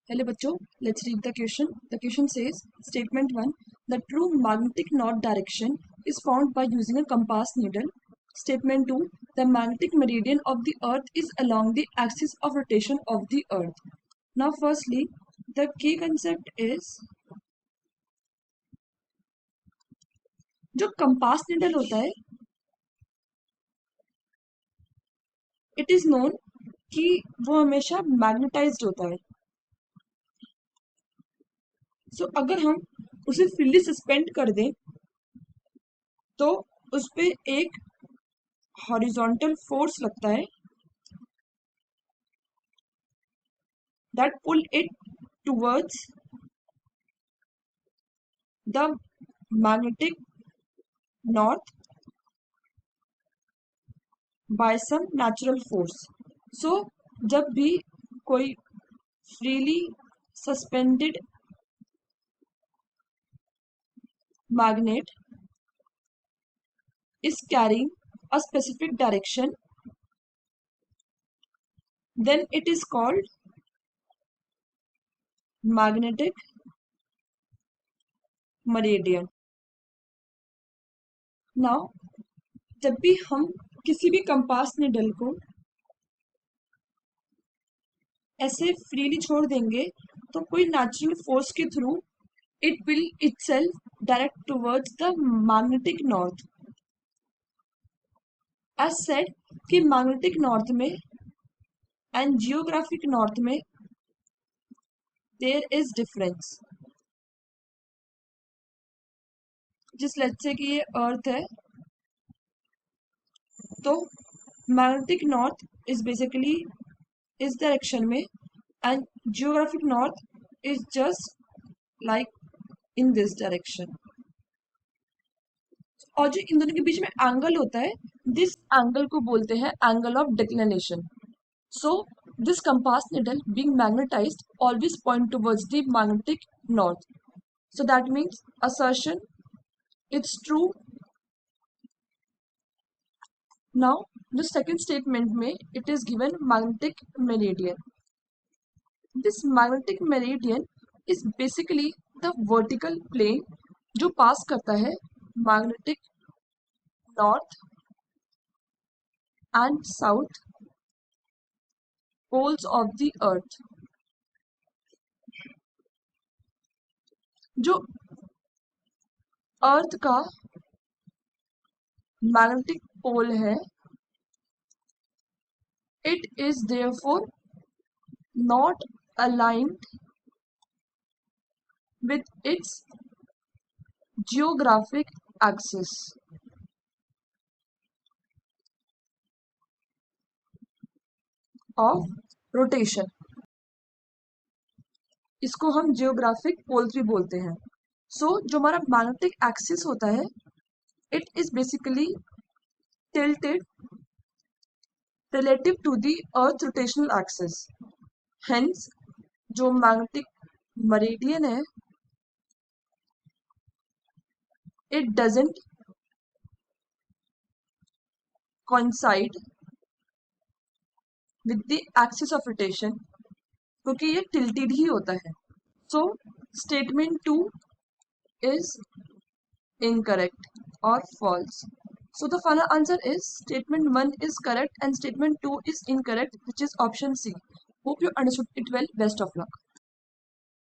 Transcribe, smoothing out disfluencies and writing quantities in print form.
Hello बच्चों, let's read the question. The question says, statement 1, the true magnetic north direction is found by using a compass needle. Statement 2, the magnetic meridian of the earth is along the axis of rotation of the earth. Now firstly, the key concept is, जो compass needle होता है, it is known कि वो हमेशा magnetized होता है. सो अगर हम उसे फ्रीली सस्पेंड कर दें तो उस पे एक हॉरिजॉन्टल फोर्स लगता है that pull it towards the magnetic north by some natural force. So जब भी कोई freely suspended magnet is carrying a specific direction, then it is called magnetic meridian. Now, जब भी हम किसी भी कंपास निडल को ऐसे फ्रीली छोड़ देंगे तो कोई नेचुरल फोर्स के through it will itself direct towards the magnetic north. As said कि magnetic north में and geographic north में there is difference. Just let's say कि ये earth है तो magnetic north is basically इस direction में and geographic north is just like in this direction. और जो इन दोनों के बीच में एंगल होता है, दिस एंगल को बोलते हैं angle of declination. So this compass needle being magnetised always point towards the magnetic north. So that means assertion it's true. Now the second statement में it is given magnetic meridian. This magnetic meridian is basically the vertical plane जो pass करता है magnetic north and south poles of the earth. जो earth का magnetic pole है, it is therefore not aligned with its geographic axis. Of rotation. इसको हम geographic poles भी बोलते हैं. सो जो हमारा मैग्नेटिक एक्सिस होता है, it is basically tilted relative to the earth rotational axis. Hence जो मैग्नेटिक मेरिडियन है, it doesn't coincide with the axis of rotation क्योंकि ये tilted ही होता है. So statement 2 is incorrect or false. So the final answer is statement 1 is correct and statement 2 is incorrect, which is option C. Hope you understood it well. Best of luck.